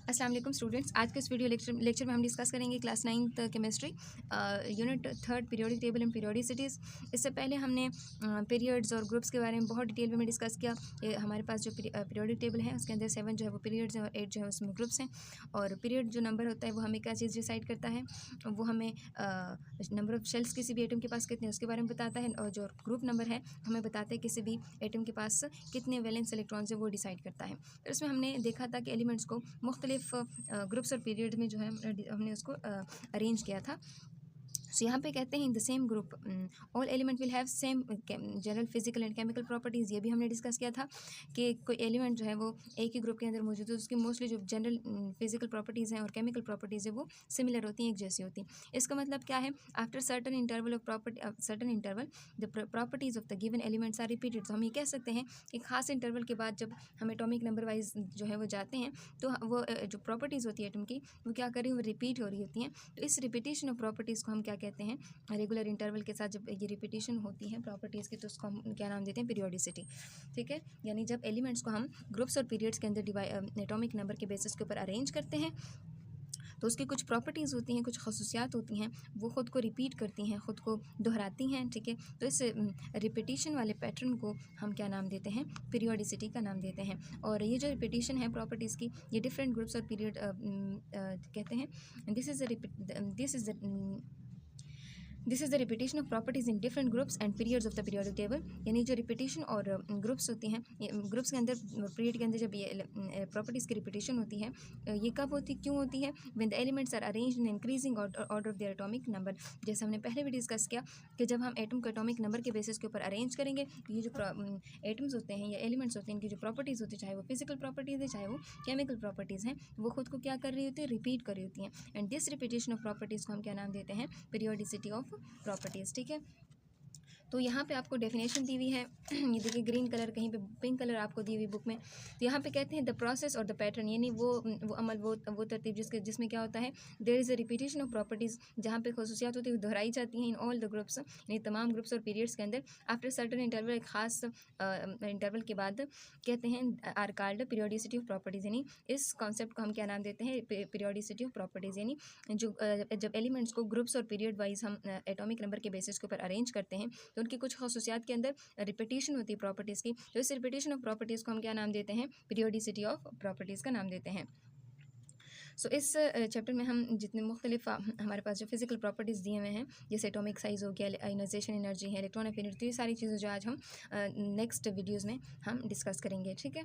अस्सलाम वालेकुम स्टूडेंट्स। आज के इस वीडियो लेक्चर में हम डिस्कस करेंगे class 9th chemistry unit 3 periodic table and periodicities. इससे पहले हमने पीरियड्स और ग्रुप्स के बारे में बहुत डिटेल में डिस्कस किया। ये हमारे पास जो पीरियोडिक टेबल है उसके अंदर 7 जो है वो पीरियड्स हैं और 8 जो है उसमें ग्रुप्स हैं। और पीरियड जो नंबर होता है वो हमें क्या चीज़ डिसाइड करता है, वो हमें नंबर ऑफ शेल्स किसी भी एटम के पास कितने उसके बारे में बताता है। और जो ग्रुप नंबर है हमें बताता है किसी भी एटम के पास कितने वैलेंस इलेक्ट्रॉन्स है वो डिसाइड करता है। तो इसमें हमने देखा था कि एलिमेंट्स को मुख्तलिफ ग्रुप्स और पीरियड में जो है हमने उसको अरेंज किया था। सो यहाँ पे कहते हैं in the same group all element will have same general physical and chemical properties. ये भी हमने डिस्कस किया था कि कोई एलिमेंट जो है वो एक ही ग्रुप के अंदर मौजूद है, उसकी मोस्टली जो जनरल फिजिकल प्रॉपर्टीज़ हैं और केमिकल प्रॉपर्टीज़ है वो सिमिलर होती हैं, एक जैसी होती हैं। इसका मतलब क्या है, after certain interval of certain interval the properties of the given elements are repeated. तो हम ये कह सकते हैं कि खास इंटरवल के बाद जब हम एटॉमिक नंबर वाइज जो है वो जाते हैं तो वो जो प्रॉपर्टीज़ होती है एटम की वो क्या कर रही है, वो रिपीट हो रही होती हैं। तो इस रिपीटेशन ऑफ प्रॉपर्टीज़ को हम क्या कहते हैं, रेगुलर इंटरवल के साथ जब ये रिपीटेशन होती है प्रॉपर्टीज़ की तो उसको हम क्या नाम देते हैं, पीरियोडिसिटी। ठीक है, यानी जब एलिमेंट्स को हम ग्रुप्स और पीरियड्स के अंदर एटॉमिक नंबर के बेसिस के ऊपर अरेंज करते हैं तो उसकी कुछ प्रॉपर्टीज़ होती हैं, कुछ खसूसियात होती हैं, वो ख़ुद को रिपीट करती हैं, ख़ुद को दोहराती हैं। ठीक है, तो इस रिपीटिशन वाले पैटर्न को हम क्या नाम देते हैं, पीरियोडिसिटी का नाम देते हैं। और ये जो रिपीटिशन है प्रॉपर्टीज़ की, ये डिफरेंट ग्रुप्स और पीरियड कहते हैं। This is the repetition of properties in different groups and periods of the periodic table. यानी जो रिपीटेशन और ग्रुप्स होती हैं, ग्रुप्स के अंदर पीरियड के अंदर जब ये प्रॉपर्टीज़ की रिपीटेशन होती है, ये कब होती क्यों होती है, when the elements are arranged in increasing order of their atomic number. जैसे हमने पहले भी डिस्कस किया कि जब हम एटम को एटॉमिक नंबर के बेसिस के ऊपर अरेंज करेंगे तो ये जो एटम्स होते हैं या एलिमेंट्स होते हैं, इनकी जो प्रॉपर्टीज़ होती है, चाहे वो फिजिकल प्रॉपर्टीज़ है चाहे वो केमिकल प्रॉपर्टीज़ हैं, वो खुद को क्या कर रही होती है, रिपीट कर रही होती हैं। And this repetition of properties को हम क्या नाम देते हैं, पीरियोडिसिटी ऑफ प्रॉपर्टीज़। ठीक है, तो यहाँ पे आपको डेफिनेशन दी हुई है ये देखिए ग्रीन कलर, कहीं पे पिंक कलर आपको दी हुई बुक में। तो यहाँ पे कहते हैं द प्रोसेस और द पैटर्न, यानी वो अमल, वो तरतीब जिसमें क्या होता है, there is a repetition of properties, जहाँ पे खसूसियात होती है वो दोहराई जाती हैं इन ऑल द ग्रुप्स, यानी तमाम ग्रुप्स और पीरियड्स के अंदर आफ्टर सर्टन इंटरवल, एक खास इंटरवल के बाद कहते हैं are called periodicity of properties. यानी इस कॉन्सेप्ट को हम क्या नाम देते हैं, पीरियोडिसिटी ऑफ प्रॉपर्टीज़। यानी जो जब एलिमेंट्स को ग्रुप्स और पीरियड वाइज हम एटॉमिक नंबर के बेसिस के ऊपर अरेंज करते हैं तो उनकी कुछ खसूसियात के अंदर रिपीटेशन होती है प्रॉपर्टीज़ की। तो इस रिपीटेशन ऑफ प्रॉपर्टीज़ को हम क्या नाम देते हैं, पीरियोडिसिटी ऑफ प्रॉपर्टीज़ का नाम देते हैं। सो इस चैप्टर में हम जितने मुख्तलिफ हमारे पास जो फिजिकल प्रॉपर्टीज़ दिए हुए हैं, जैसे एटॉमिक साइज़ हो गया, आयोनाइजेशन एनर्जी है, इलेक्ट्रॉन एफिनिटी, तो ये सारी चीज़ें जो आज हम नेक्स्ट वीडियोज़ में हम डिस्कस करेंगे। ठीक है।